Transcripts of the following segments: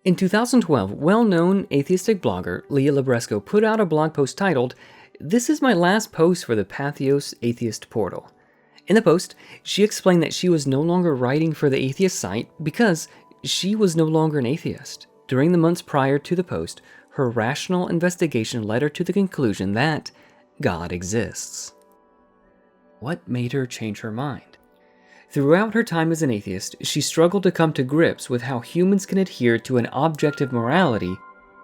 In 2012, well-known atheistic blogger Leah Libresco put out a blog post titled, "This is my last post for the Patheos Atheist portal." In the post, she explained that she was no longer writing for the atheist site because she was no longer an atheist. During the months prior to the post, her rational investigation led her to the conclusion that God exists. What made her change her mind? Throughout her time as an atheist, she struggled to come to grips with how humans can adhere to an objective morality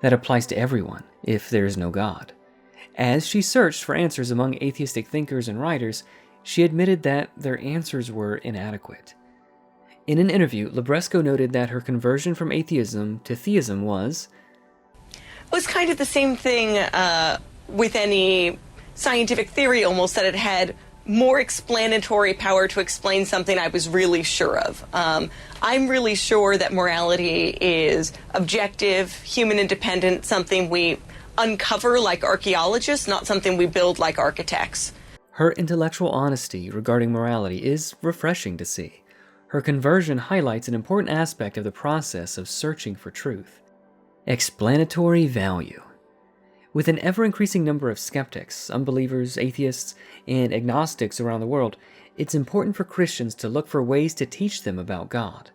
that applies to everyone if there is no God. As she searched for answers among atheistic thinkers and writers, she admitted that their answers were inadequate. In an interview, Libresco noted that her conversion from atheism to theism was kind of the same thing with any scientific theory, almost, that it had more explanatory power to explain something I was really sure of. I'm really sure that morality is objective, human independent, something we uncover like archaeologists, not something we build like architects. Her intellectual honesty regarding morality is refreshing to see. Her conversion highlights an important aspect of the process of searching for truth: explanatory value. With an ever-increasing number of skeptics, unbelievers, atheists, and agnostics around the world, it's important for Christians to look for ways to teach them about God.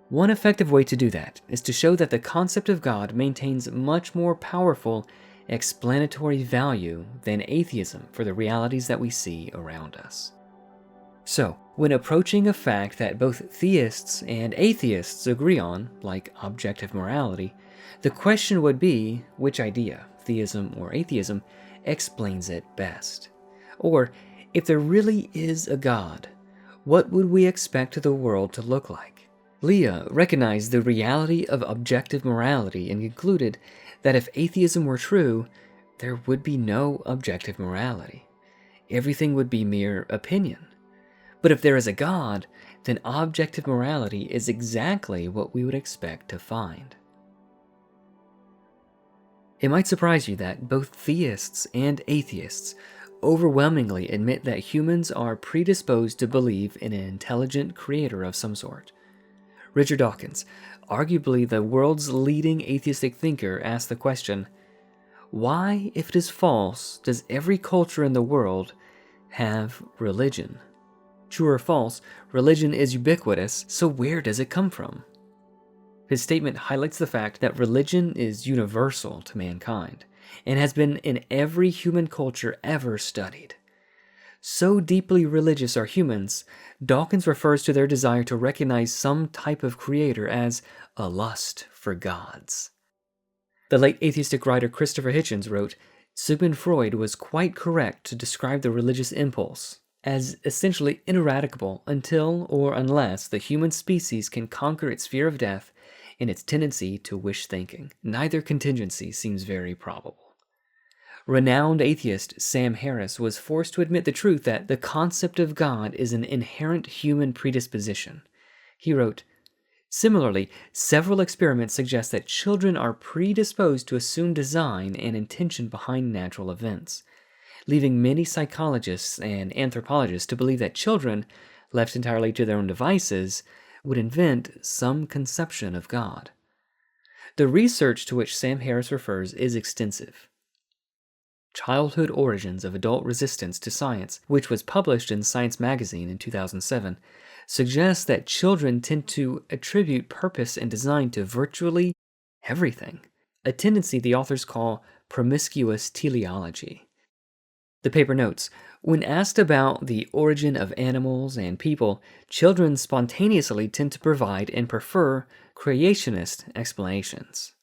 One effective way to do that is to show that the concept of God maintains much more powerful explanatory value than atheism for the realities that we see around us. So, when approaching a fact that both theists and atheists agree on, like objective morality, the question would be which idea, theism or atheism, explains it best. Or, if there really is a God, what would we expect the world to look like? Leah recognized the reality of objective morality and concluded that if atheism were true, there would be no objective morality. Everything would be mere opinion. But if there is a God, then objective morality is exactly what we would expect to find. It might surprise you that both theists and atheists overwhelmingly admit that humans are predisposed to believe in an intelligent creator of some sort. Richard Dawkins, arguably the world's leading atheistic thinker, asked the question, why, if it is false, does every culture in the world have religion? True or false, religion is ubiquitous, so where does it come from? His statement highlights the fact that religion is universal to mankind and has been in every human culture ever studied. So deeply religious are humans, Dawkins refers to their desire to recognize some type of creator as a lust for gods. The late atheistic writer Christopher Hitchens wrote, Sigmund Freud was quite correct to describe the religious impulse as essentially ineradicable until or unless the human species can conquer its fear of death and its tendency to wish thinking. Neither contingency seems very probable. Renowned atheist Sam Harris was forced to admit the truth that the concept of God is an inherent human predisposition. He wrote, similarly, several experiments suggest that children are predisposed to assume design and intention behind natural events, leaving many psychologists and anthropologists to believe that children, left entirely to their own devices, would invent some conception of God. The research to which Sam Harris refers is extensive. Childhood Origins of Adult Resistance to Science, which was published in Science magazine in 2007, suggests that children tend to attribute purpose and design to virtually everything, a tendency the authors call promiscuous teleology. The paper notes, when asked about the origin of animals and people, children spontaneously tend to provide and prefer creationist explanations.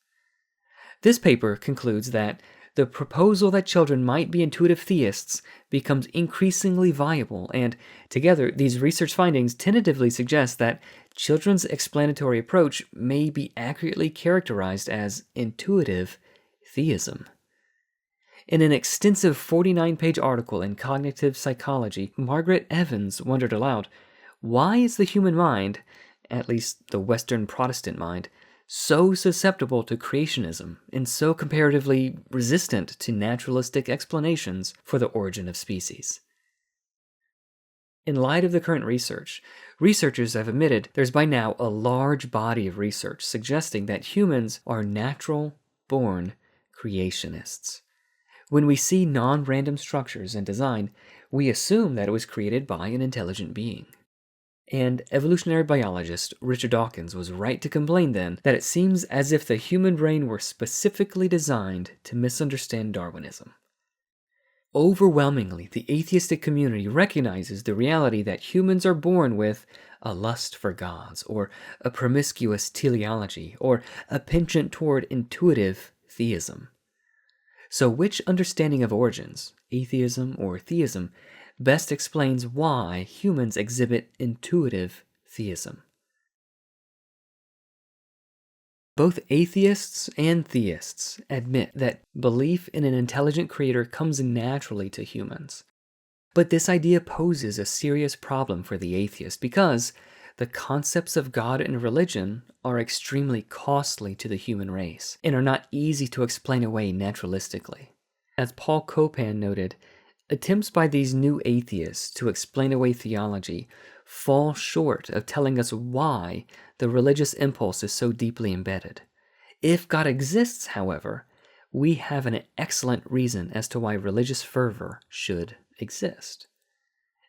This paper concludes that the proposal that children might be intuitive theists becomes increasingly viable, and together these research findings tentatively suggest that children's explanatory approach may be accurately characterized as intuitive theism. In an extensive 49-page article in Cognitive Psychology, Margaret Evans wondered aloud, why is the human mind, at least the Western Protestant mind, so susceptible to creationism and so comparatively resistant to naturalistic explanations for the origin of species? In light of the current research, researchers have admitted there's by now a large body of research suggesting that humans are natural-born creationists. When we see non-random structures and design, we assume that it was created by an intelligent being. And evolutionary biologist Richard Dawkins was right to complain then that it seems as if the human brain were specifically designed to misunderstand Darwinism. Overwhelmingly, the atheistic community recognizes the reality that humans are born with a lust for gods, or a promiscuous teleology, or a penchant toward intuitive theism. So which understanding of origins, atheism or theism, best explains why humans exhibit intuitive theism? Both atheists and theists admit that belief in an intelligent creator comes naturally to humans. But this idea poses a serious problem for the atheist because the concepts of God and religion are extremely costly to the human race and are not easy to explain away naturalistically. As Paul Copan noted, attempts by these new atheists to explain away theology fall short of telling us why the religious impulse is so deeply embedded. If God exists, however, we have an excellent reason as to why religious fervor should exist.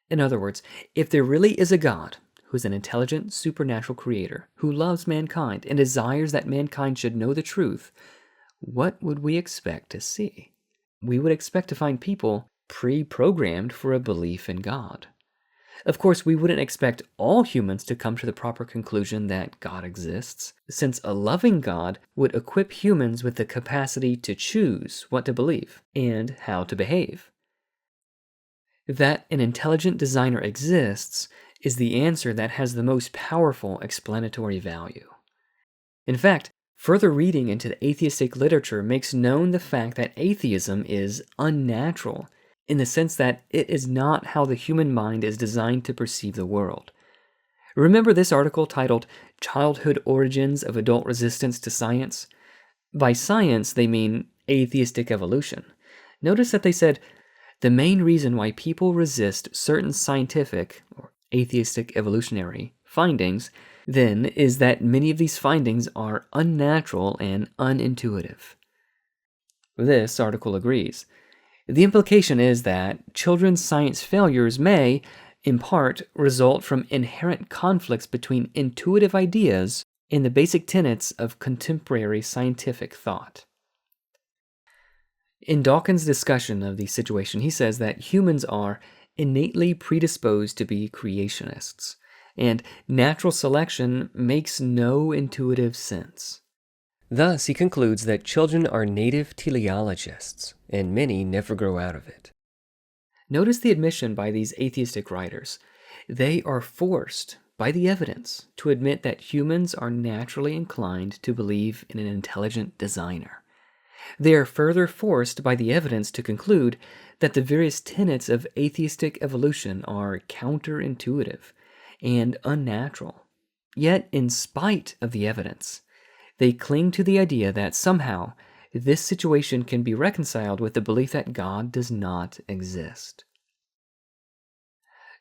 In other words, if there really is a God who is an intelligent, supernatural creator who loves mankind and desires that mankind should know the truth, what would we expect to see? We would expect to find people pre-programmed for a belief in God. Of course, we wouldn't expect all humans to come to the proper conclusion that God exists, since a loving God would equip humans with the capacity to choose what to believe and how to behave. That an intelligent designer exists is the answer that has the most powerful explanatory value. In fact, further reading into the atheistic literature makes known the fact that atheism is unnatural, in the sense that it is not how the human mind is designed to perceive the world. Remember this article titled Childhood Origins of Adult Resistance to Science? By science, they mean atheistic evolution. Notice that they said, the main reason why people resist certain scientific or atheistic evolutionary findings, then, is that many of these findings are unnatural and unintuitive. This article agrees. The implication is that children's science failures may, in part, result from inherent conflicts between intuitive ideas and the basic tenets of contemporary scientific thought. In Dawkins' discussion of the situation, he says that humans are innately predisposed to be creationists, and natural selection makes no intuitive sense. Thus, he concludes that children are native teleologists, and many never grow out of it. Notice the admission by these atheistic writers. They are forced by the evidence to admit that humans are naturally inclined to believe in an intelligent designer. They are further forced by the evidence to conclude that the various tenets of atheistic evolution are counterintuitive and unnatural. Yet, in spite of the evidence, they cling to the idea that somehow this situation can be reconciled with the belief that God does not exist.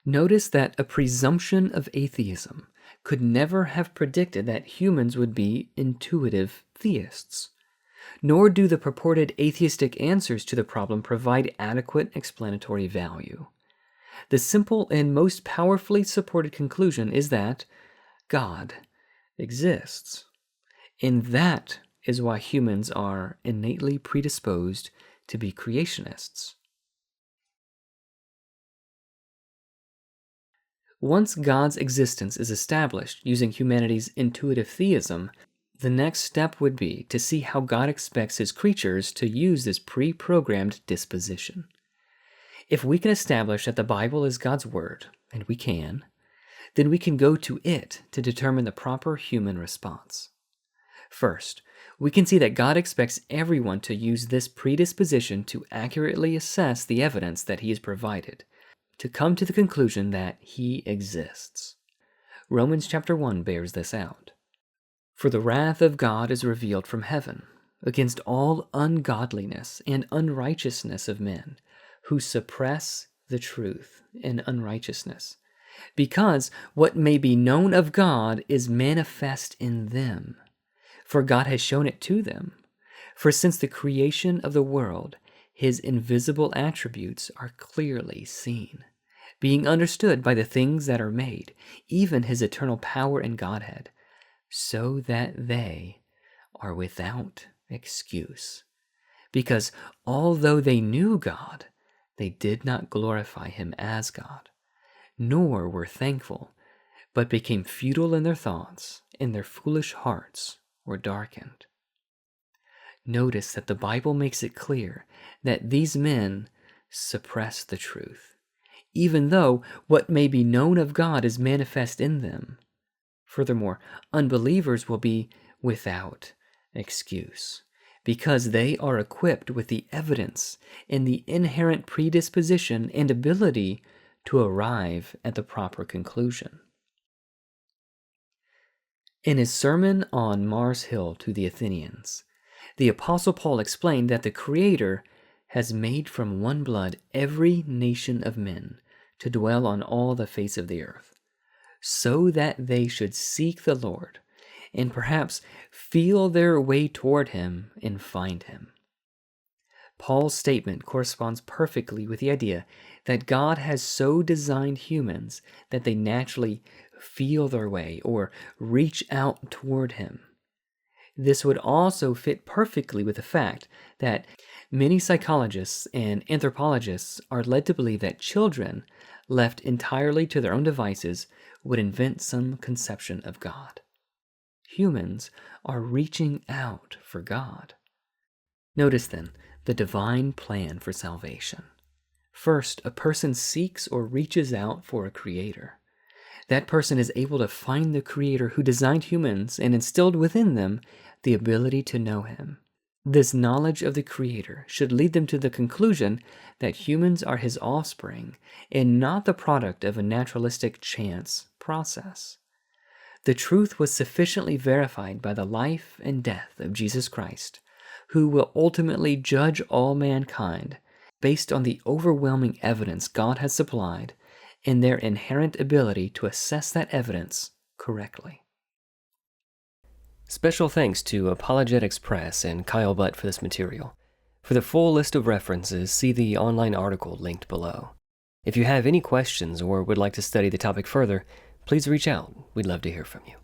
Notice that a presumption of atheism could never have predicted that humans would be intuitive theists. Nor do the purported atheistic answers to the problem provide adequate explanatory value. The simple and most powerfully supported conclusion is that God exists. And that is why humans are innately predisposed to be creationists. Once God's existence is established using humanity's intuitive theism, the next step would be to see how God expects his creatures to use this pre-programmed disposition. If we can establish that the Bible is God's word, and we can, then we can go to it to determine the proper human response. First, we can see that God expects everyone to use this predisposition to accurately assess the evidence that he has provided, to come to the conclusion that he exists. Romans chapter 1 bears this out. For the wrath of God is revealed from heaven, against all ungodliness and unrighteousness of men, who suppress the truth in unrighteousness, Because what may be known of God is manifest in them, for God has shown it to them. For since the creation of the world, his invisible attributes are clearly seen, being understood by the things that are made, even his eternal power and Godhead, so that they are without excuse. Because although they knew God, they did not glorify him as God, nor were thankful, but became futile in their thoughts, and their foolish hearts were darkened. Notice that the Bible makes it clear that these men suppress the truth, even though what may be known of God is manifest in them. Furthermore, unbelievers will be without excuse, because they are equipped with the evidence and the inherent predisposition and ability to arrive at the proper conclusion. In his sermon on Mars Hill to the Athenians, the Apostle Paul explained that the Creator has made from one blood every nation of men to dwell on all the face of the earth, so that they should seek the Lord and perhaps feel their way toward him and find him. Paul's statement corresponds perfectly with the idea that God has so designed humans that they naturally feel their way or reach out toward him. This would also fit perfectly with the fact that many psychologists and anthropologists are led to believe that children, left entirely to their own devices, would invent some conception of God. Humans are reaching out for God. Notice then the divine plan for salvation. First, a person seeks or reaches out for a creator. That person is able to find the Creator who designed humans and instilled within them the ability to know him. This knowledge of the Creator should lead them to the conclusion that humans are his offspring and not the product of a naturalistic chance process. The truth was sufficiently verified by the life and death of Jesus Christ, who will ultimately judge all mankind based on the overwhelming evidence God has supplied and their inherent ability to assess that evidence correctly. Special thanks to Apologetics Press and Kyle Butt for this material. For the full list of references, see the online article linked below. If you have any questions or would like to study the topic further, please reach out. We'd love to hear from you.